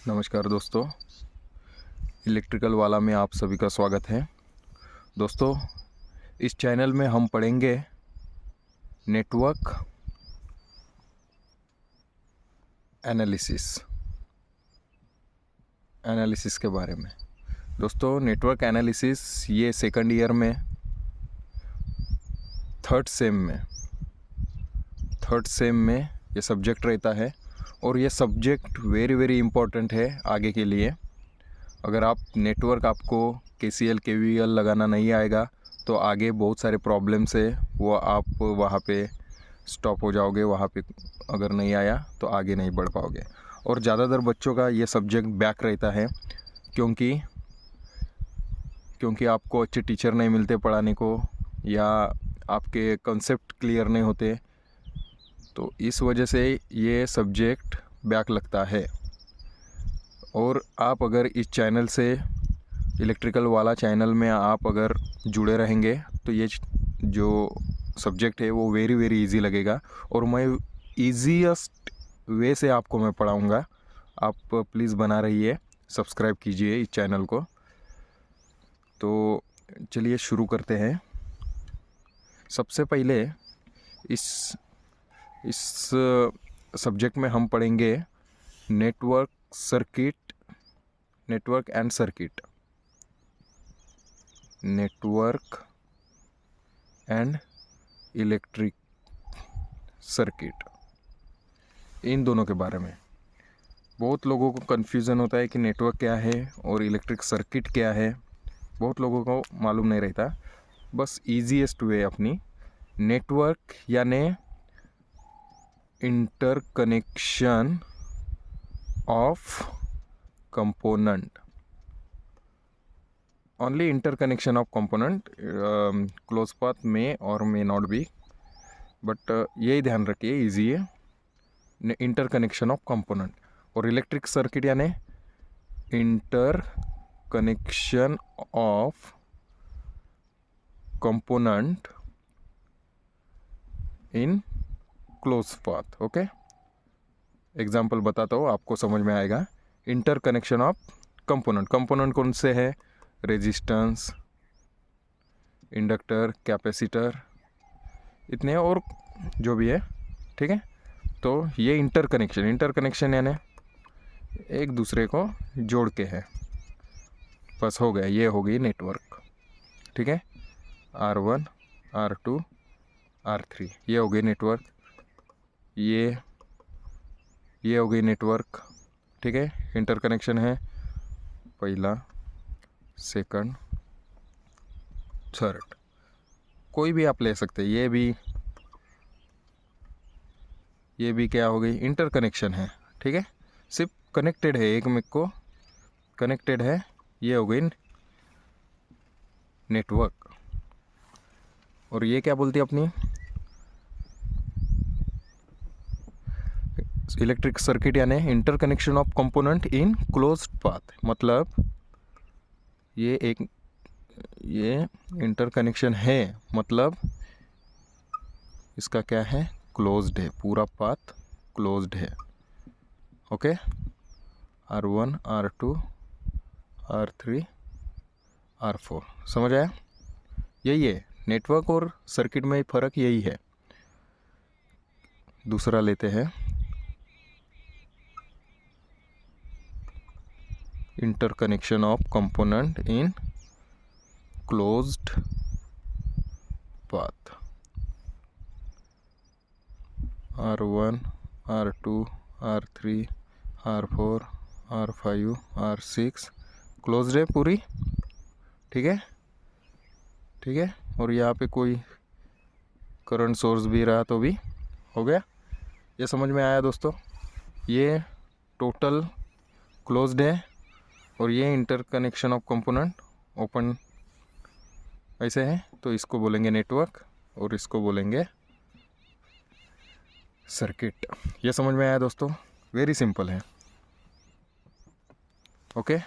नमस्कार दोस्तों, इलेक्ट्रिकल वाला में आप सभी का स्वागत है। दोस्तों, इस चैनल में हम पढ़ेंगे नेटवर्क एनालिसिस के बारे में। दोस्तों, नेटवर्क एनालिसिस ये सेकंड ईयर में थर्ड सेम में ये सब्जेक्ट रहता है और ये सब्जेक्ट वेरी इम्पोर्टेंट है आगे के लिए। अगर आप नेटवर्क आपको KCL KVL लगाना नहीं आएगा तो आगे बहुत सारे प्रॉब्लम्स है, वो आप वहाँ पे स्टॉप हो जाओगे। वहाँ पे अगर नहीं आया तो आगे नहीं बढ़ पाओगे। और ज़्यादातर बच्चों का ये सब्जेक्ट बैक रहता है क्योंकि आपको अच्छे टीचर नहीं मिलते पढ़ाने को, या आपके कॉन्सेप्ट क्लियर नहीं होते, तो इस वजह से ये सब्जेक्ट बैक लगता है। और आप अगर इस चैनल से, इलेक्ट्रिकल वाला चैनल में आप अगर जुड़े रहेंगे तो ये जो सब्जेक्ट है वो वेरी इजी लगेगा और मैं ईजीएस्ट वे से आपको मैं पढ़ाऊँगा। आप प्लीज़ बना रहिए, सब्सक्राइब कीजिए इस चैनल को। तो चलिए शुरू करते हैं। सबसे पहले इस सब्जेक्ट में हम पढ़ेंगे नेटवर्क एंड इलेक्ट्रिक सर्किट, इन दोनों के बारे में। बहुत लोगों को कन्फ्यूज़न होता है कि नेटवर्क क्या है और इलेक्ट्रिक सर्किट क्या है, बहुत लोगों को मालूम नहीं रहता। बस ईजीएस्ट वे अपनी, नेटवर्क यानी interconnection of component, only interconnection of component. Close path में और मे नॉट बी, बट यही ध्यान रखिए, ईजी है। Interconnection of component. और इलेक्ट्रिक सर्किट यानी interconnection of component in close path. Okay, example बताता हूँ, आपको समझ में आएगा। इंटरकनेक्शन ऑफ कंपोनेंट कौन से है? रेजिस्टेंस, इंडक्टर, कैपेसिटर, इतने और जो भी है, ठीक है। तो ये इंटरकनेक्शन यानी एक दूसरे को जोड़ के है, बस हो गया। ये हो गई नेटवर्क, ठीक है। R1 R2 R3 ये हो गई नेटवर्क। ये हो गई नेटवर्क, ठीक है। इंटरकनेक्शन है पहला, सेकंड, थर्ड, कोई भी आप ले सकते हैं। ये भी क्या हो गई? इंटरकनेक्शन है, ठीक है। सिर्फ कनेक्टेड है, एक में को कनेक्टेड है। ये हो गई नेटवर्क। और ये क्या बोलती है अपनी? इलेक्ट्रिक सर्किट यानी interconnection of component in closed path. मतलब ये इंटरकनेक्शन है, मतलब इसका क्या है? क्लोज्ड है, पूरा पाथ क्लोज्ड है। Okay, R1 R2 R3 R4, समझ आया? यही है नेटवर्क और सर्किट में फ़र्क, यही है। दूसरा लेते हैं, interconnection of component in closed path. R1 R2 R3 R4 R5 R6 closed है पूरी, ठीक है, ठीक है। और यहाँ पे कोई करंट सोर्स भी रहा तो भी हो गया। ये समझ में आया दोस्तों? ये टोटल क्लोज्ड है और ये इंटरकनेक्शन ऑफ कंपोनेंट ओपन ऐसे है, तो इसको बोलेंगे नेटवर्क और इसको बोलेंगे सर्किट। ये समझ में आया दोस्तों? वेरी सिंपल है। ओके।